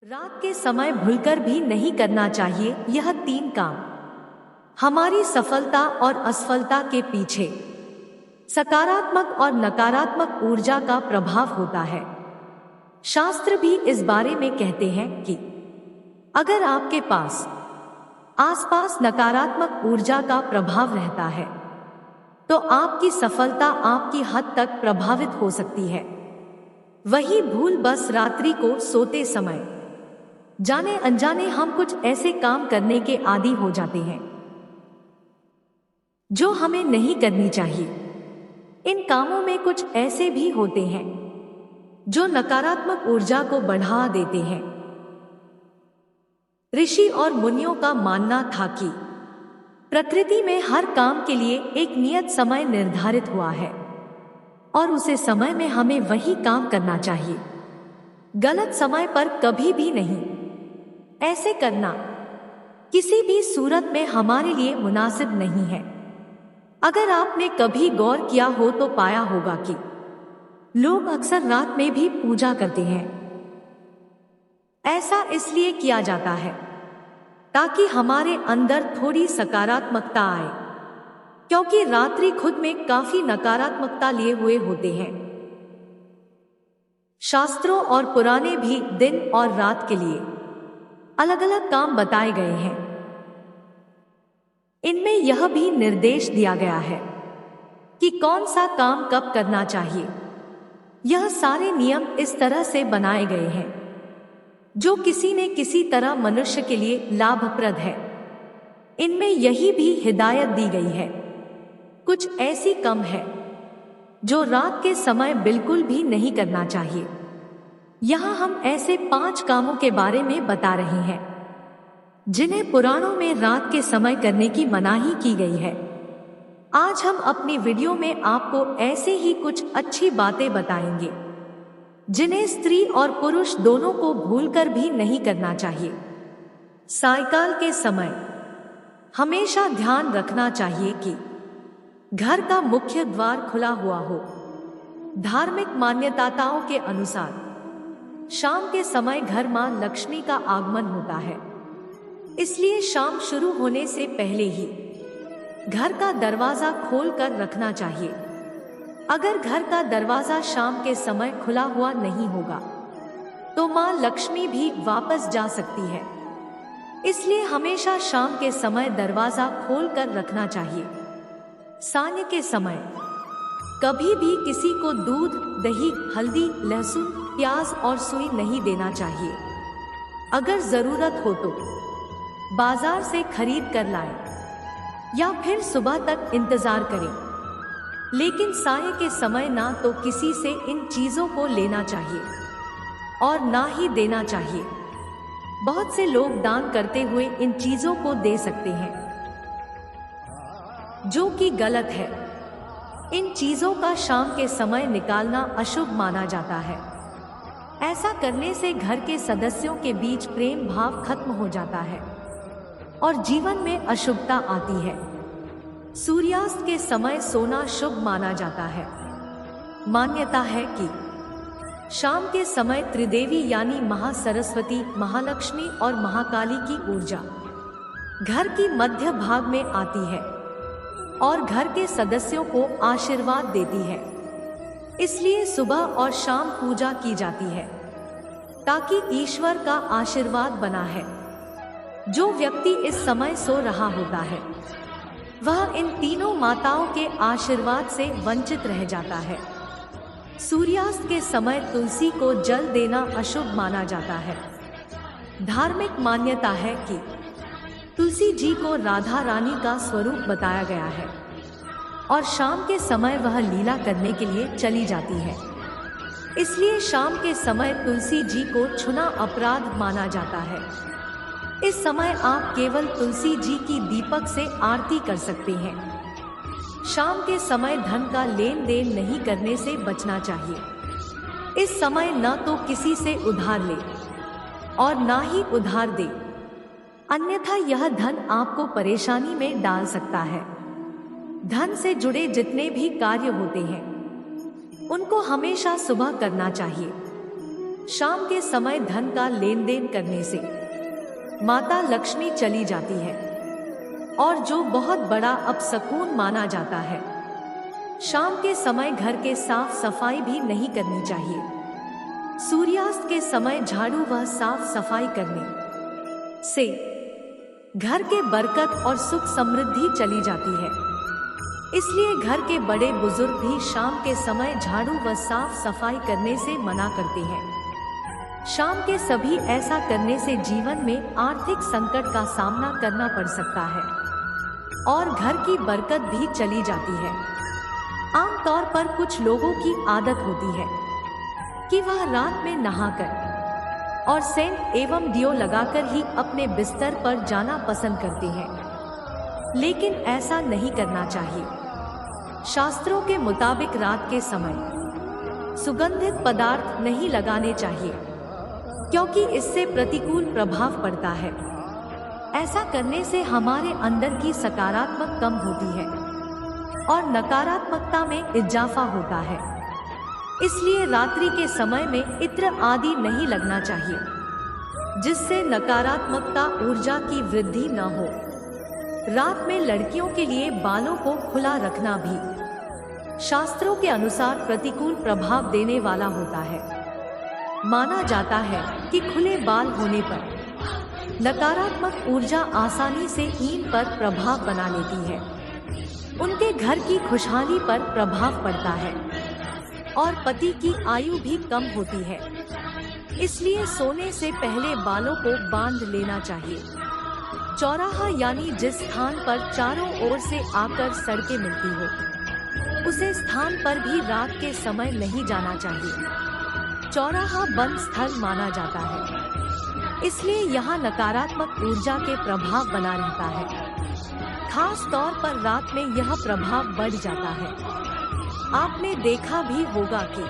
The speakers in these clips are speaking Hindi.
रात के समय भूलकर भी नहीं करना चाहिए यह 3 काम। हमारी सफलता और असफलता के पीछे सकारात्मक और नकारात्मक ऊर्जा का प्रभाव होता है। शास्त्र भी इस बारे में कहते हैं कि अगर आपके पास आसपास नकारात्मक ऊर्जा का प्रभाव रहता है तो आपकी सफलता आपकी हद तक प्रभावित हो सकती है। वही भूल बस रात्रि को सोते समय जाने अनजाने हम कुछ ऐसे काम करने के आदी हो जाते हैं जो हमें नहीं करनी चाहिए। इन कामों में कुछ ऐसे भी होते हैं जो नकारात्मक ऊर्जा को बढ़ा देते हैं। ऋषि और मुनियों का मानना था कि प्रकृति में हर काम के लिए एक नियत समय निर्धारित हुआ है और उसे समय में हमें वही काम करना चाहिए, गलत समय पर कभी भी नहीं। ऐसे करना किसी भी सूरत में हमारे लिए मुनासिब नहीं है। अगर आपने कभी गौर किया हो तो पाया होगा कि लोग अक्सर रात में भी पूजा करते हैं। ऐसा इसलिए किया जाता है ताकि हमारे अंदर थोड़ी सकारात्मकता आए, क्योंकि रात्रि खुद में काफी नकारात्मकता लिए हुए होते हैं। शास्त्रों और पुराने भी दिन और रात के लिए अलग अलग काम बताए गए हैं। इनमें यह भी निर्देश दिया गया है कि कौन सा काम कब करना चाहिए। यह सारे नियम इस तरह से बनाए गए हैं जो किसी न किसी तरह मनुष्य के लिए लाभप्रद है। इनमें यही भी हिदायत दी गई है। कुछ ऐसी काम है जो रात के समय बिल्कुल भी नहीं करना चाहिए। यहाँ हम ऐसे 5 कामों के बारे में बता रहे हैं जिन्हें पुराणों में रात के समय करने की मनाही की गई है। आज हम अपनी वीडियो में आपको ऐसे ही कुछ अच्छी बातें बताएंगे जिन्हें स्त्री और पुरुष दोनों को भूलकर भी नहीं करना चाहिए। सायकाल के समय हमेशा ध्यान रखना चाहिए कि घर का मुख्य द्वार खुला हुआ हो। धार्मिक मान्यताओं के अनुसार शाम के समय घर मां लक्ष्मी का आगमन होता है, इसलिए शाम शुरू होने से पहले ही घर का दरवाजा खोलकर रखना चाहिए। अगर घर का दरवाजा शाम के समय खुला हुआ नहीं होगा तो मां लक्ष्मी भी वापस जा सकती है, इसलिए हमेशा शाम के समय दरवाजा खोलकर रखना चाहिए। सांझ के समय कभी भी किसी को दूध, दही, हल्दी, लहसुन, प्याज और सुई नहीं देना चाहिए। अगर जरूरत हो तो बाजार से खरीद कर लाएं या फिर सुबह तक इंतजार करें, लेकिन साय के समय ना तो किसी से इन चीजों को लेना चाहिए और ना ही देना चाहिए। बहुत से लोग दान करते हुए इन चीजों को दे सकते हैं, जो कि गलत है। इन चीजों का शाम के समय निकालना अशुभ माना जाता है। ऐसा करने से घर के सदस्यों के बीच प्रेम भाव खत्म हो जाता है और जीवन में अशुभता आती है। सूर्यास्त के समय सोना शुभ माना जाता है। मान्यता है कि शाम के समय त्रिदेवी यानी महासरस्वती, महालक्ष्मी और महाकाली की ऊर्जा घर की मध्य भाग में आती है और घर के सदस्यों को आशीर्वाद देती है। इसलिए सुबह और शाम पूजा की जाती है ताकि ईश्वर का आशीर्वाद बना है। जो व्यक्ति इस समय सो रहा होता है वह इन तीनों माताओं के आशीर्वाद से वंचित रह जाता है। सूर्यास्त के समय तुलसी को जल देना अशुभ माना जाता है। धार्मिक मान्यता है कि तुलसी जी को राधा रानी का स्वरूप बताया गया है और शाम के समय वह लीला करने के लिए चली जाती है, इसलिए शाम के समय तुलसी जी को छूना अपराध माना जाता है। इस समय आप केवल तुलसी जी की दीपक से आरती कर सकते हैं। शाम के समय धन का लेन देन नहीं करने से बचना चाहिए। इस समय न तो किसी से उधार ले और ना ही उधार दे, अन्यथा यह धन आपको परेशानी में डाल सकता है। धन से जुड़े जितने भी कार्य होते हैं उनको हमेशा सुबह करना चाहिए। शाम के समय धन का लेन देन करने से माता लक्ष्मी चली जाती है और जो बहुत बड़ा अपशकुन माना जाता है। शाम के समय घर के साफ सफाई भी नहीं करनी चाहिए। सूर्यास्त के समय झाड़ू व साफ सफाई करने से घर के बरकत और सुख समृद्धि चली जाती है। इसलिए घर के बड़े बुजुर्ग भी शाम के समय झाड़ू व साफ सफाई करने से मना करते हैं। शाम के सभी ऐसा करने से जीवन में आर्थिक संकट का सामना करना पड़ सकता है और घर की बरकत भी चली जाती है। आमतौर पर कुछ लोगों की आदत होती है कि वह रात में नहाकर और सेंट एवं डियो लगाकर ही अपने बिस्तर पर जाना पसंद करते हैं, लेकिन ऐसा नहीं करना चाहिए। शास्त्रों के मुताबिक रात के समय सुगंधित पदार्थ नहीं लगाने चाहिए, क्योंकि इससे प्रतिकूल प्रभाव पड़ता है। ऐसा करने से हमारे अंदर की सकारात्मक कम होती है और नकारात्मकता में इजाफा होता है। इसलिए रात्रि के समय में इत्र आदि नहीं लगना चाहिए, जिससे नकारात्मकता ऊर्जा की वृद्धि न हो। रात में लड़कियों के लिए बालों को खुला रखना भी शास्त्रों के अनुसार प्रतिकूल प्रभाव देने वाला होता है। माना जाता है कि खुले बाल होने पर नकारात्मक ऊर्जा आसानी से हीन पर प्रभाव बना लेती है, उनके घर की खुशहाली पर प्रभाव पड़ता है और पति की आयु भी कम होती है। इसलिए सोने से पहले बालों को बांध लेना चाहिए। चौराहा यानी जिस स्थान पर चारों ओर से आकर सड़कें मिलती हो, उसे स्थान पर भी रात के समय नहीं जाना चाहिए। चौराहा बंद स्थल माना जाता है, इसलिए यहाँ नकारात्मक ऊर्जा के प्रभाव बना रहता है। खास तौर पर रात में यह प्रभाव बढ़ जाता है। आपने देखा भी होगा कि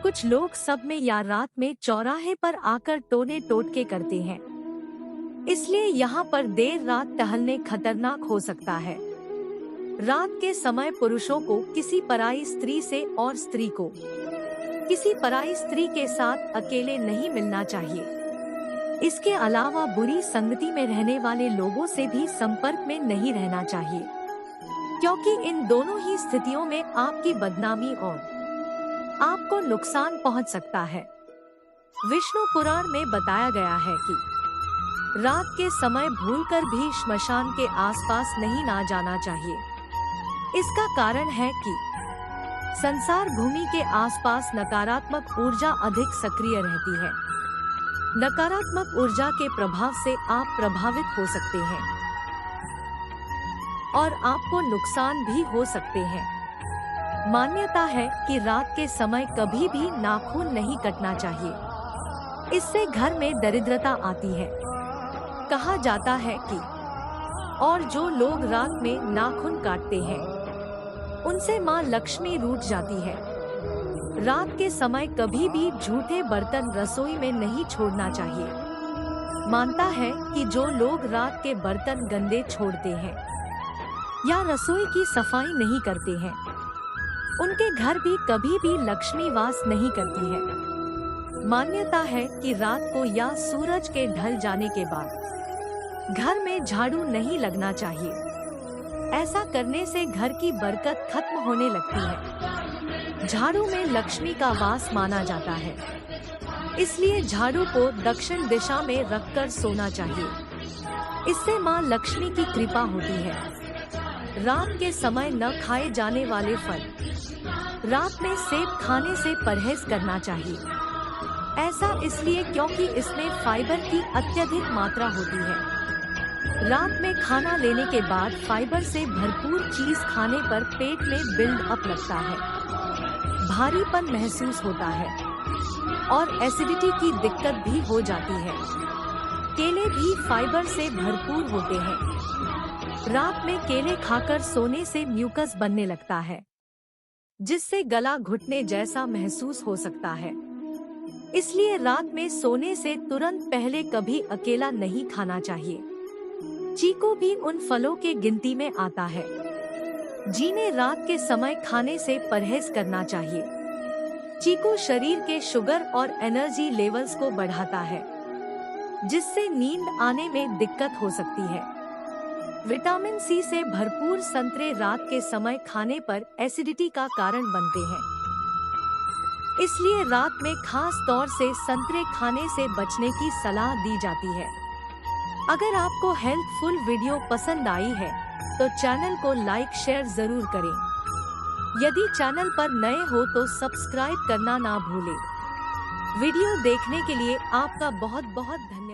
कुछ लोग सब में या रात में चौराहे पर आकर टोने टोटके करते हैं। इसलिए यहाँ पर देर रात टहलने खतरनाक हो सकता है। रात के समय पुरुषों को किसी पराई स्त्री से और स्त्री को किसी पराई स्त्री के साथ अकेले नहीं मिलना चाहिए। इसके अलावा बुरी संगति में रहने वाले लोगों से भी संपर्क में नहीं रहना चाहिए, क्योंकि इन दोनों ही स्थितियों में आपकी बदनामी और आपको नुकसान पहुंच सकता है। विष्णु पुराण में बताया गया है कि रात के समय भूलकर भी श्मशान के आसपास नहीं ना जाना चाहिए। इसका कारण है कि संसार भूमि के आसपास नकारात्मक ऊर्जा अधिक सक्रिय रहती है। नकारात्मक ऊर्जा के प्रभाव से आप प्रभावित हो सकते हैं और आपको नुकसान भी हो सकते हैं। मान्यता है कि रात के समय कभी भी नाखून नहीं कटना चाहिए, इससे घर में दरिद्रता आती है। कहा जाता है कि और जो लोग रात में नाखून काटते हैं उनसे मां लक्ष्मी रूठ जाती है। रात के समय कभी भी झूठे बर्तन रसोई में नहीं छोड़ना चाहिए। मानता है कि जो लोग रात के बर्तन गंदे छोड़ते हैं या रसोई की सफाई नहीं करते हैं, उनके घर भी कभी भी लक्ष्मी वास नहीं करती है। मान्यता है कि रात को या सूरज के ढल जाने के बाद घर में झाड़ू नहीं लगना चाहिए। ऐसा करने से घर की बरकत खत्म होने लगती है। झाड़ू में लक्ष्मी का वास माना जाता है, इसलिए झाड़ू को दक्षिण दिशा में रखकर सोना चाहिए। इससे मां लक्ष्मी की कृपा होती है। रात के समय न खाए जाने वाले फल, रात में सेब खाने से परहेज करना चाहिए। ऐसा इसलिए क्योंकि इसमें फाइबर की अत्यधिक मात्रा होती है। रात में खाना लेने के बाद फाइबर से भरपूर चीज खाने पर पेट में बिल्ड अप लगता है, भारीपन महसूस होता है और एसिडिटी की दिक्कत भी हो जाती है। केले भी फाइबर से भरपूर होते हैं। रात में केले खाकर सोने से म्यूकस बनने लगता है, जिससे गला घुटने जैसा महसूस हो सकता है। इसलिए रात में सोने से तुरंत पहले कभी अकेला नहीं खाना चाहिए। चीकू भी उन फलों के गिनती में आता है जिन्हें रात के समय खाने से परहेज करना चाहिए। चीकू शरीर के शुगर और एनर्जी लेवल्स को बढ़ाता है, जिससे नींद आने में दिक्कत हो सकती है। विटामिन सी से भरपूर संतरे रात के समय खाने पर एसिडिटी का कारण बनते हैं, इसलिए रात में खास तौर से संतरे खाने से बचने की सलाह दी जाती है। अगर आपको हेल्पफुल वीडियो पसंद आई है तो चैनल को लाइक शेयर जरूर करें। यदि चैनल पर नए हो तो सब्सक्राइब करना ना भूलें। वीडियो देखने के लिए आपका बहुत बहुत धन्यवाद।